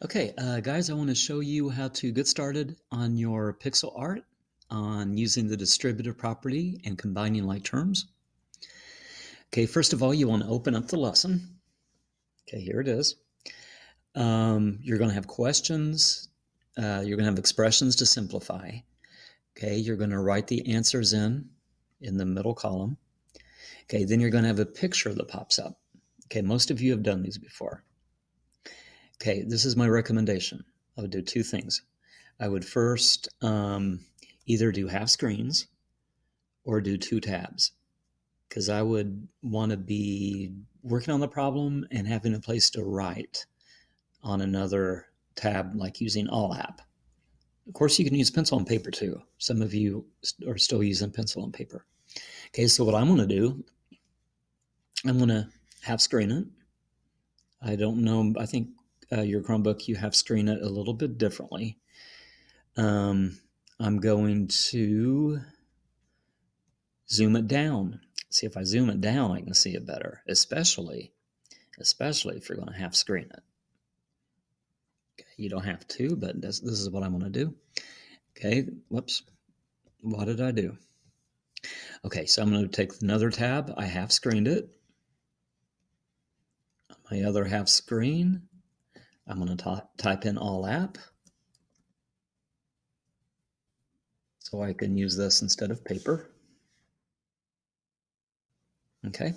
Okay, guys, I want to show you how to get started on your pixel art on using the distributive property and combining like terms. Okay, first of all, you want to open up the lesson. Okay, here it is. You're going to have questions. You're going to have expressions to simplify. Okay, you're going to write the answers in the middle column. Okay, then you're going to have a picture that pops up. Okay, most of you have done these before. Okay, this is my recommendation. I would do two things. I would first either do half screens or do two tabs, because I would want to be working on the problem and having a place to write on another tab, like using All App. Of course, you can use pencil and paper too. Some of you are still using pencil and paper. Okay, so what I'm going to do, I'm going to half screen it. I don't know, I think your Chromebook, you half screen it a little bit differently. I'm going to zoom it down. See, if I zoom it down, I can see it better, especially if you're going to half screen it. Okay, you don't have to, but this is what I'm going to do. Okay, whoops. What did I do? Okay, so I'm going to take another tab. I half screened it. My other half screen, I'm going to type in All App, so I can use this instead of paper. Okay,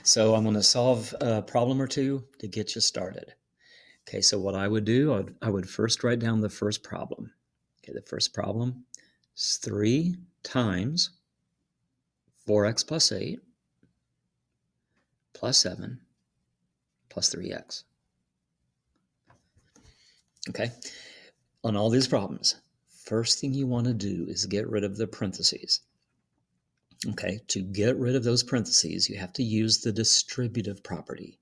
so I'm going to solve a problem or two to get you started. Okay, so what I would do, I would first write down the first problem. Okay, the first problem is 3 times 4x plus 8 plus 7 plus 3x. Okay, on all these problems, first thing you want to do is get rid of the parentheses. Okay, to get rid of those parentheses, you have to use the distributive property.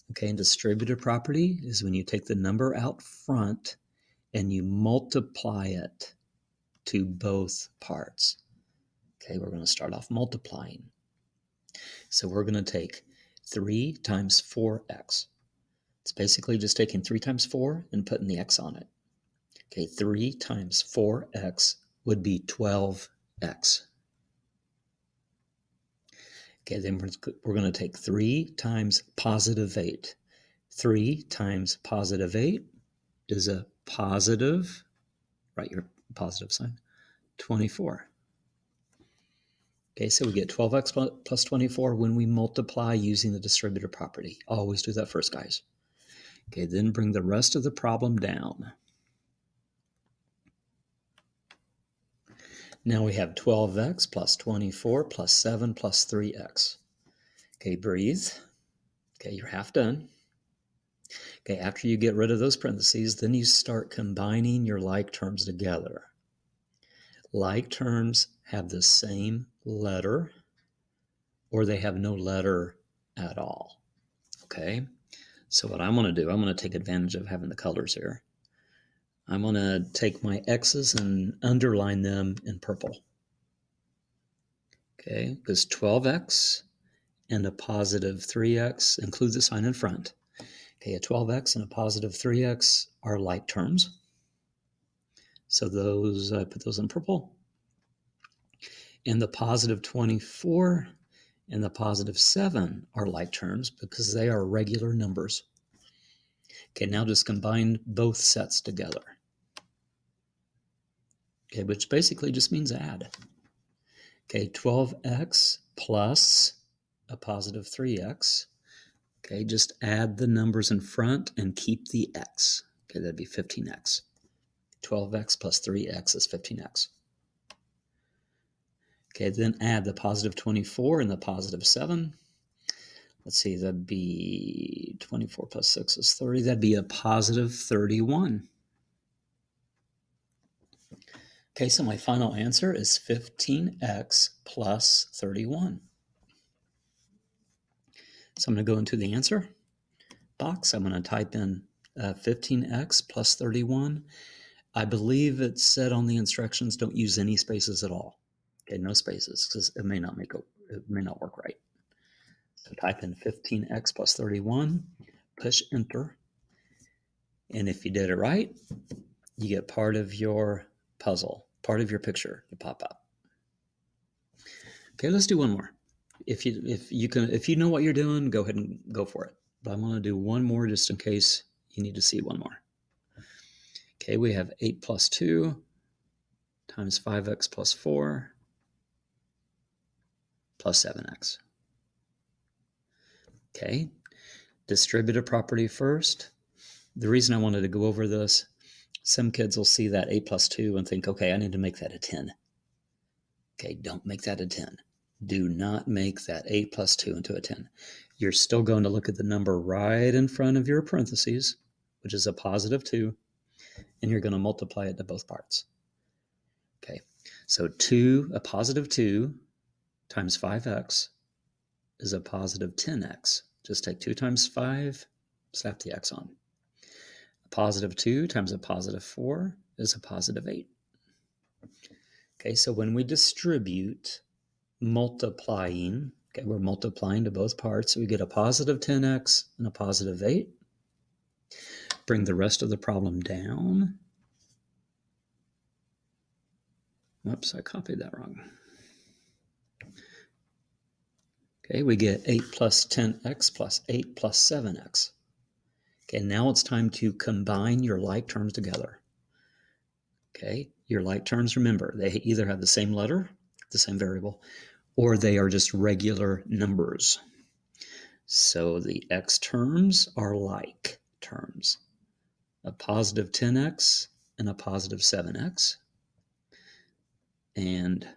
Okay, and distributive property is when you take the number out front and you multiply it to both parts. Okay, we're going to start off multiplying. So we're going to take 3 times 4x. It's basically just taking 3 times 4 and putting the x on it. Okay, 3 times 4x would be 12x. Okay, then we're going to take 3 times positive 8. 3 times positive 8 is a positive, write your positive sign, 24. Okay, so we get 12x plus 24 when we multiply using the distributive property. Always do that first, guys. Okay, then bring the rest of the problem down. Now we have 12x plus 24 plus 7 plus 3x. Okay, breathe. Okay, you're half done. Okay, after you get rid of those parentheses, then you start combining your like terms together. Like terms have the same letter, or they have no letter at all. Okay, so what I'm going to do, I'm going to take advantage of having the colors here. I'm going to take my x's and underline them in purple. Okay, because 12x and a positive 3x, include the sign in front. Okay, a 12x and a positive 3x are like terms. So those, I put those in purple. And the positive 24 and the positive 7 are like terms because they are regular numbers. Okay, now just combine both sets together. Okay, which basically just means add. Okay, 12x plus a positive 3x. Okay, just add the numbers in front and keep the x. Okay, that'd be 15x. 12x plus 3x is 15x. Okay, then add the positive 24 and the positive 7. Let's see, that'd be 24 plus 6 is 30. That'd be a positive 31. Okay, so my final answer is 15x plus 31. So I'm going to go into the answer box. I'm going to type in 15x plus 31. I believe it said on the instructions, don't use any spaces at all. Okay, no spaces, because it may not work right. So type in 15x plus 31, push enter. And if you did it right, you get part of your puzzle, part of your picture to pop up. Okay, let's do one more. If you know what you're doing, go ahead and go for it. But I'm going to do one more just in case you need to see one more. Okay, we have 8 plus 2 times 5x plus 4 plus 7x. Okay, distributive property first. The reason I wanted to go over this, some kids will see that 8 plus 2 and think, okay, I need to make that a 10. Okay, don't make that a 10. Do not make that 8 plus 2 into a 10. You're still going to look at the number right in front of your parentheses, which is a positive 2, and you're going to multiply it to both parts. Okay, so a positive 2 times 5x is a positive 10x. Just take 2 times 5, slap the x on. A positive 2 times a positive 4 is a positive 8. Okay, so when we distribute multiplying, okay, we're multiplying to both parts, so we get a positive 10x and a positive 8. Bring the rest of the problem down. Oops, I copied that wrong. Okay, we get 8 plus 10x plus 8 plus 7x. Okay, now it's time to combine your like terms together. Okay, your like terms, remember, they either have the same letter, the same variable, or they are just regular numbers. So the x terms are like terms. A positive 10x and a positive 7x. And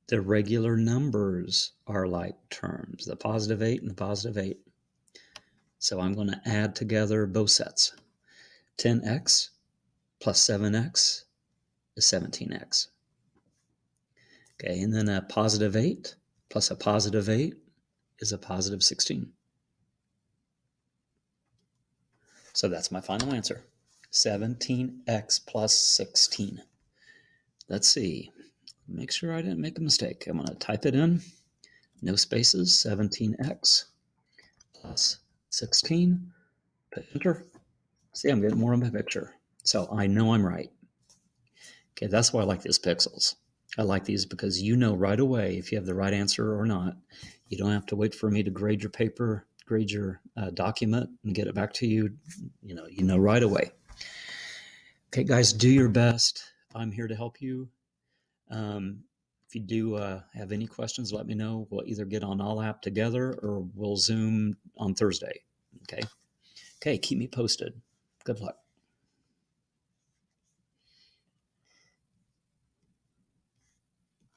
the regular numbers are like terms, the positive 8 and the positive 8. So I'm going to add together both sets. 10x plus 7x is 17x. Okay, and then a positive 8 plus a positive 8 is a positive 16. So that's my final answer. 17x plus 16. Let's see. Make sure I didn't make a mistake. I'm going to type it in. No spaces. 17x plus 16. Hit enter. See, I'm getting more of my picture. So I know I'm right. Okay, that's why I like these pixels. I like these because you know right away if you have the right answer or not. You don't have to wait for me to grade your paper, grade your document, and get it back to you. You know right away. Okay, guys, do your best. I'm here to help you. If you do have any questions, let me know. We'll either get on All App together or we'll Zoom on Thursday. Okay, keep me posted. Good luck.